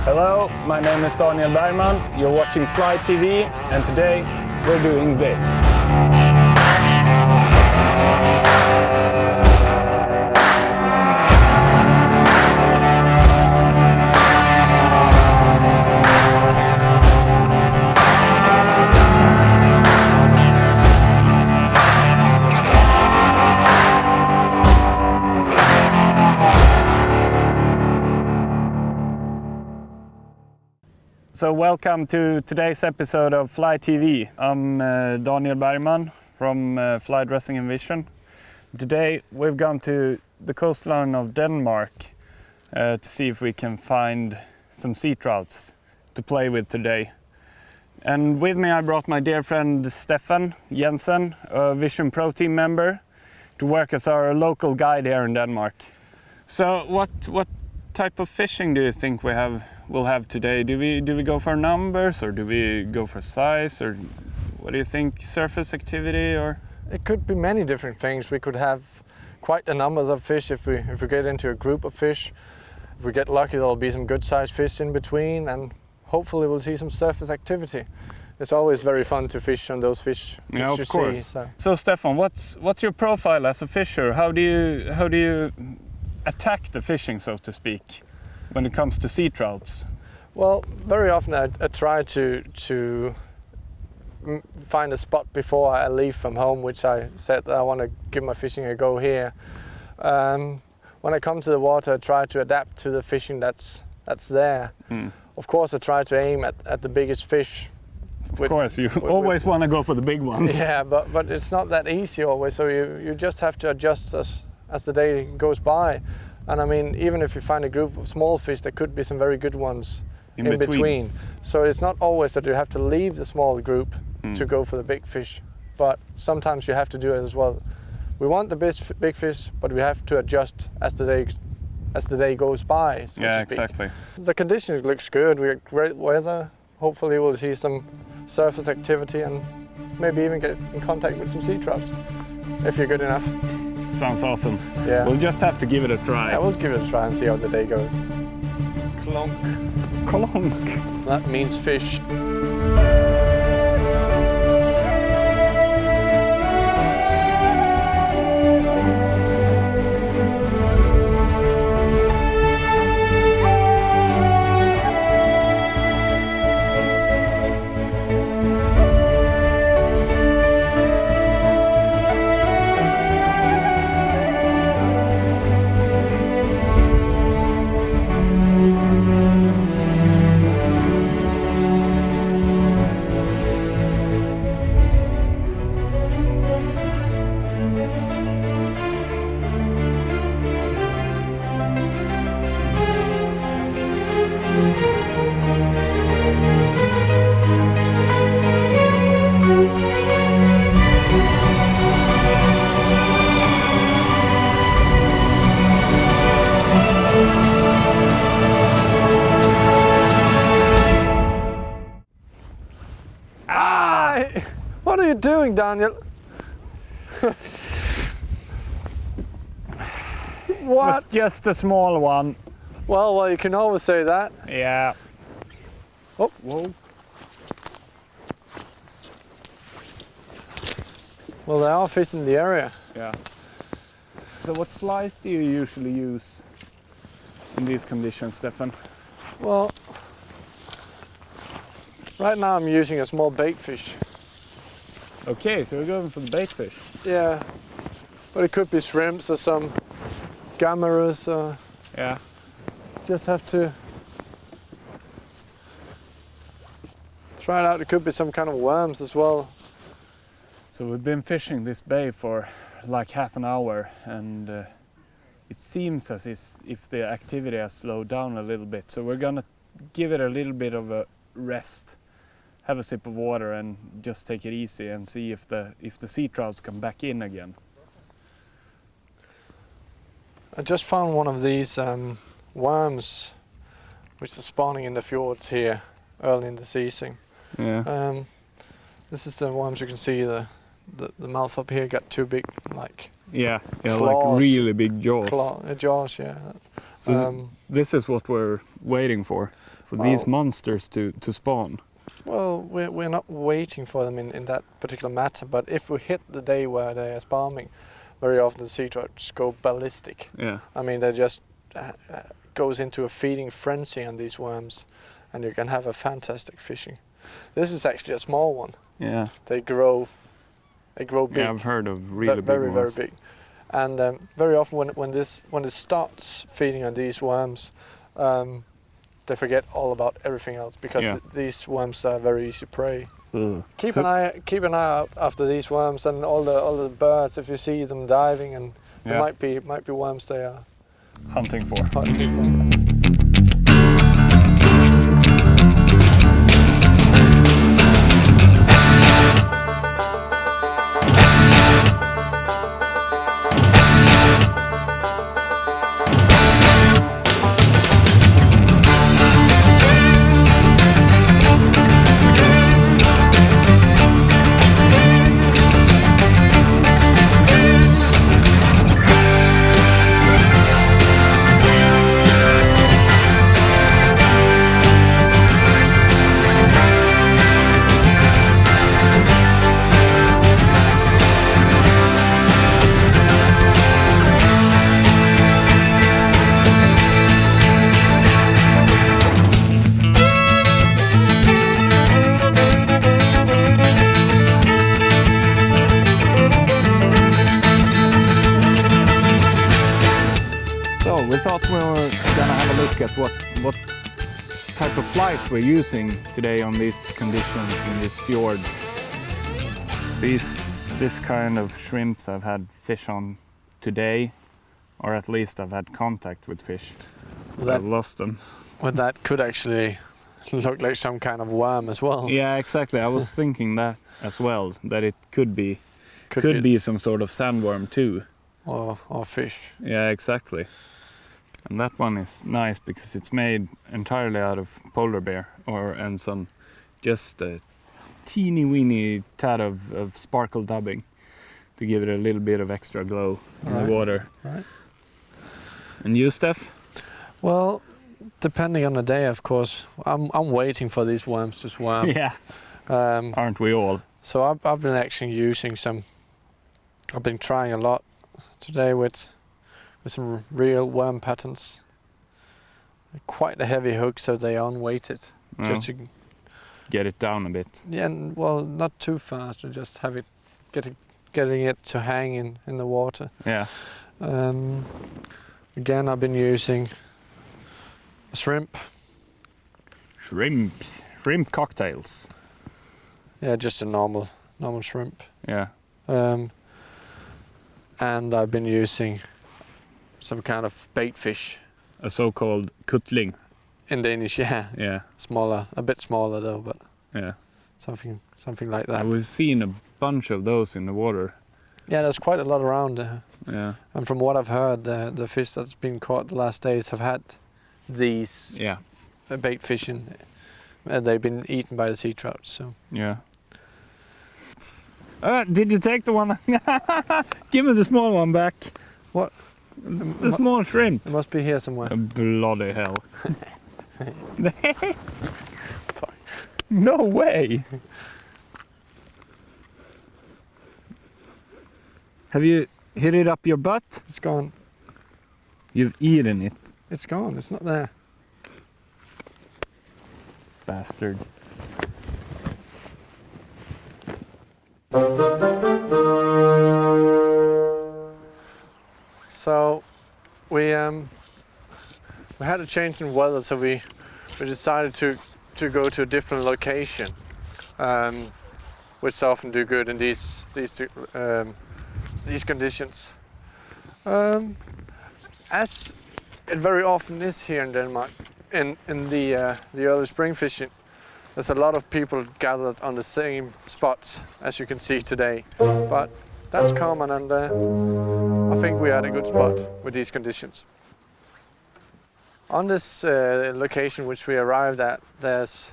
Hello, my name is Daniel Bergman. You're watching Fly TV, and today we're doing this. So welcome to today's episode of Fly TV. I'm Daniel Bergman from Fly Dressing and Vision. Today we've gone to the coastline of Denmark to see if we can find some sea trouts to play with today. And with me I brought my dear friend Steffan, Jensen, a Vision Pro team member, to work as our local guide here in Denmark. So what type of fishing do you think we'll have today? Do we go for numbers, or do we go for size, or what do you think? Surface activity, or? It could be many different things. We could have quite a number of fish if we get into a group of fish. If we get lucky, there'll be some good sized fish in between, and hopefully we'll see some surface activity. It's always very fun to fish on those fish. Yeah, of course. See, so Steffan, what's your profile as a fisher? How do you attack the fishing, so to speak, when it comes to sea trouts? Well, very often I try to find a spot before I leave from home, which I said that I want to give my fishing a go here. When I come to the water, I try to adapt to the fishing that's there. Of course, I try to aim at the biggest fish. Of course, you always want to go for the big ones. Yeah, but it's not that easy always, so you just have to adjust as the day goes by. And I mean, even if you find a group of small fish, there could be some very good ones in between. So it's not always that you have to leave the small group to go for the big fish, but sometimes you have to do it as well. We want the big fish, but we have to adjust as the day goes by, so to speak. Exactly. The conditions looks good. We have great weather. Hopefully we'll see some surface activity and maybe even get in contact with some sea trouts, if you're good enough. Sounds awesome. Yeah. We'll just have to give it a try. Yeah, we'll give it a try and see how the day goes. Klonk. Klonk. That means fish. What are you doing, Daniel? What? It's just a small one. Well, you can always say that. Yeah. Oh, whoa. Well, there are fish in the area. Yeah. So what flies do you usually use in these conditions, Steffan? Well, right now I'm using a small bait fish. Okay, so we're going for the bait fish. Yeah, but it could be shrimps or some gammarus. Yeah. Just have to try it out. It could be some kind of worms as well. So we've been fishing this bay for like half an hour, and it seems as if the activity has slowed down a little bit. So we're gonna give it a little bit of a rest, have a sip of water, and just take it easy and see if the sea trouts come back in again. I just found one of these worms which are spawning in the fjords here early in the season. Yeah. This is the worms. You can see the mouth up here got two big, like Yeah, claws, like really big jaws. jaws, yeah. So this is what we're waiting for these monsters to spawn. Well, we're not waiting for them in that particular matter, but if we hit the day where they are spawning, very often the sea trouts go ballistic. Yeah. I mean, they just goes into a feeding frenzy on these worms, and you can have a fantastic fishing. This is actually a small one. Yeah. They grow big. Yeah, I've heard of really big ones. Very big. And very often when it starts feeding on these worms, they forget all about everything else because these worms are very easy prey. Keep an eye out after these worms and all the birds. If you see them diving, and there might be worms they are hunting for. We thought we were gonna have a look at what type of flies we're using today on these conditions in these fjords. This kind of shrimps I've had fish on today, or at least I've had contact with fish. I've lost them. Well, that could actually look like some kind of worm as well. Yeah, exactly. I was thinking that as well, that it could be some sort of sandworm too. Or fish. Yeah, exactly. And that one is nice because it's made entirely out of polar bear and some just a teeny weeny tad of sparkle dubbing to give it a little bit of extra glow in the water. Right. And you, Steff? Well, depending on the day, of course, I'm waiting for these worms to swim. Yeah. Aren't we all? So I've been actually using some. I've been trying a lot today with some real worm patterns. Quite a heavy hook, so they are unweighted, just to get it down a bit. Yeah, well, not too fast, to just have it getting it to hang in the water. Yeah. Again, I've been using shrimp. Shrimp cocktails. Yeah, just a normal shrimp. Yeah. And I've been using some kind of bait fish. A so-called kutling. In Danish, yeah. Yeah. Smaller, a bit smaller though, but yeah, something like that. We've seen a bunch of those in the water. Yeah, there's quite a lot around. Yeah. And from what I've heard, the fish that's been caught the last days have had these bait fish in. They've been eaten by the sea trout. So. Yeah. Did you take the one? Give me the small one back. What? The small shrimp. It must be here somewhere. Bloody hell. No way. Have you hit it up your butt? It's gone. You've eaten it. It's gone. It's not there. Bastard. So we had a change in weather, so we decided to go to a different location, which often do good in these conditions. As it very often is here in Denmark, in the early spring fishing, there's a lot of people gathered on the same spots as you can see today, but that's common, and I think we had a good spot with these conditions. On this location which we arrived at, there's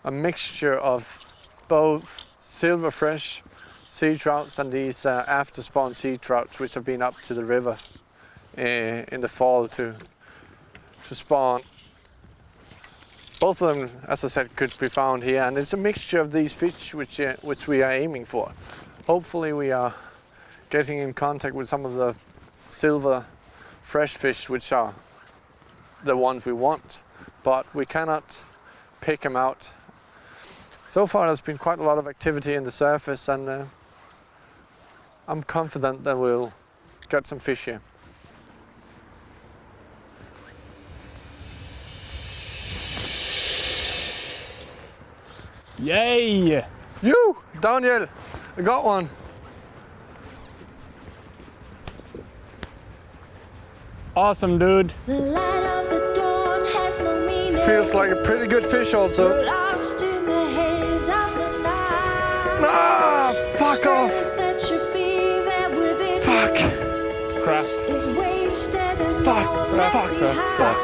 a mixture of both silver fresh sea trouts and these after spawn sea trouts which have been up to the river in the fall to to spawn. Both of them, as I said, could be found here, and it's a mixture of these fish which we are aiming for. Hopefully we are getting in contact with some of the silver fresh fish, which are the ones we want, but we cannot pick them out. So far there's been quite a lot of activity in the surface, and I'm confident that we'll get some fish here. Yay! You, Daniel, I got one. Awesome, dude. The light of the dawn has no meaning. Feels like a pretty good fish also. Lost in the haze of the night. Ah, fuck off. That should be there within Fuck. Crap. is wasted and Fuck, all fuck, left fuck, behind. fuck.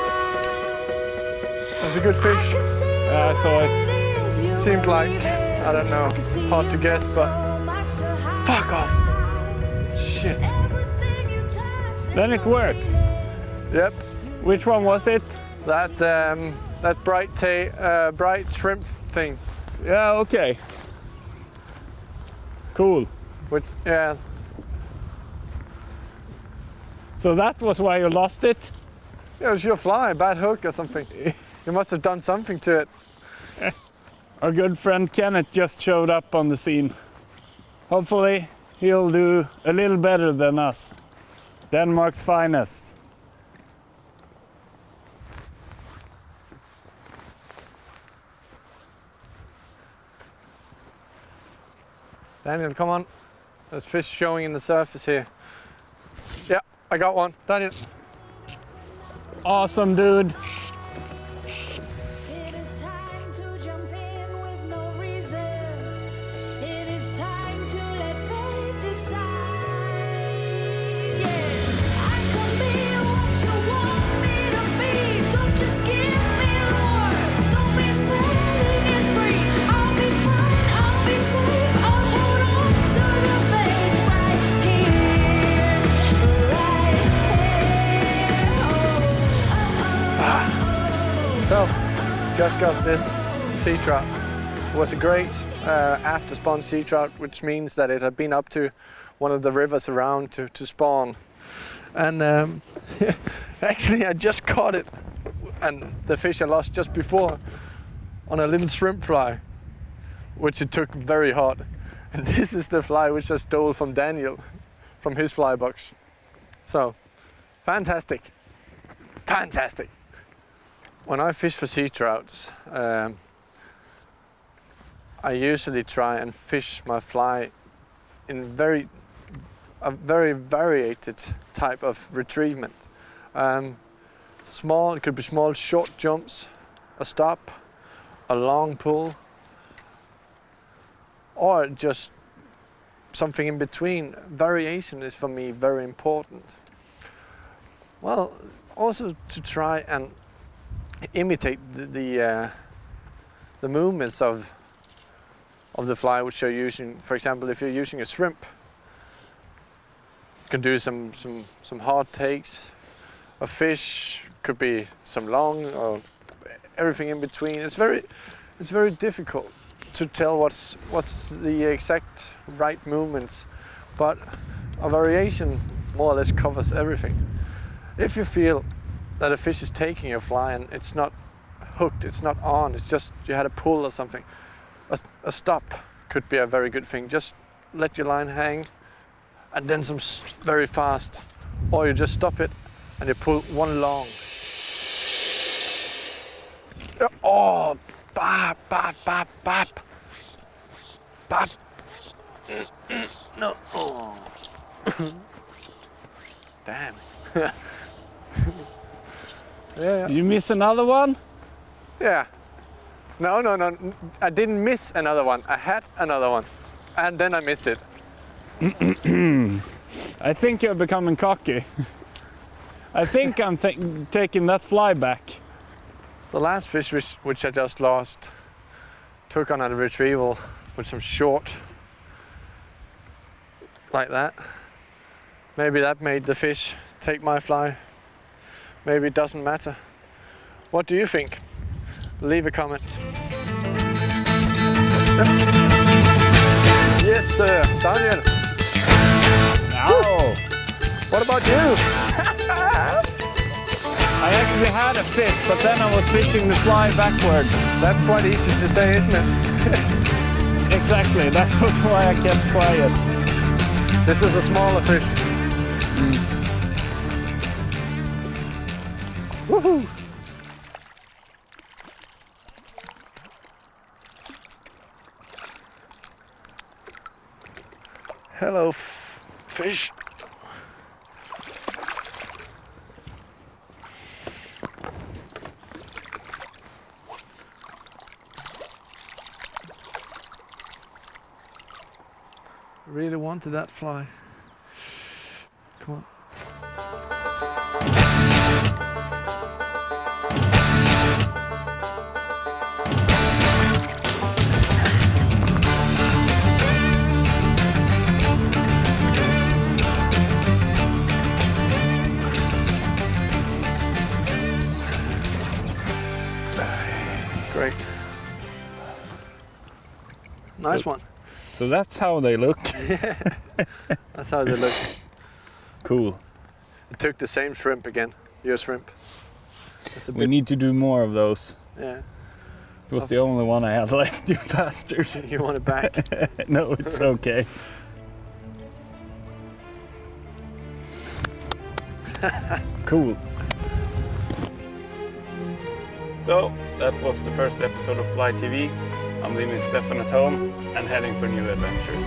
That's a good fish. I can see I saw it. what is you Seemed like, believe in. I don't know, I can see hard to you've guess, got but so much to hide. fuck off. Shit. Everything you touch, Then it works. Yep. Which one was it? That bright shrimp thing. Yeah, okay. Cool. Which, yeah. So that was why you lost it? It was your fly, bad hook or something. You must have done something to it. Our good friend Kenneth just showed up on the scene. Hopefully he'll do a little better than us. Denmark's finest. Daniel, come on. There's fish showing in the surface here. Yeah, I got one. Daniel. Awesome, dude. It is time to jump in with no reason. It is time to let fate decide. Yeah, I can be what you want me to be. Don't just give me the words. Don't be setting it free. I'll be fine. I'll be safe. I'll hold on to the faith right here, right here. So, just got this sea trout. It was a great after spawn sea trout, which means that it had been up to one of the rivers around to spawn. And actually I just caught it, and the fish I lost just before on a little shrimp fly, which it took very hard. And this is the fly which I stole from Daniel, from his fly box. So, fantastic. Fantastic. When I fish for sea trouts, I usually try and fish my fly in a very variated type of retrievement. Small, it could be small short jumps, a stop, a long pull, or just something in between. Variation is for me very important. Well, also to try and imitate the movements of the fly which you're using. For example, if you're using a shrimp, you can do some hard takes. A fish could be some long, or everything in between. It's very difficult to tell what's the exact right movements, but a variation more or less covers everything. If you feel that a fish is taking your fly and it's not hooked, it's not on, it's just you had a pull or something, a stop could be a very good thing. Just let your line hang and then some very fast, or you just stop it and you pull one long. Oh, bap, bap, bap, bap, bap. No, oh. Damn. Yeah. You miss another one? Yeah. No. I didn't miss another one. I had another one. And then I missed it. I think you're becoming cocky. I think I'm taking that fly back. The last fish which I just lost took on a retrieval with some short, like that. Maybe that made the fish take my fly. Maybe it doesn't matter. What do you think? Leave a comment. Yes, sir. Daniel. Oh! What about you? I actually had a fish, but then I was fishing the fly backwards. That's quite easy to say, isn't it? Exactly, that was why I kept quiet. This is a smaller fish. Woohoo! Hello, fish. Really wanted that fly. Come on. Great. Nice one. So that's how they look. That's how they look. Cool. It took the same shrimp again. Your shrimp. That's a We bit, need to do more of those. yeah. It was the only one I had left, you bastard. You want it back? No, it's okay. Cool. So, that was the first episode of Fly TV. I'm leaving Steffan at home and heading for new adventures.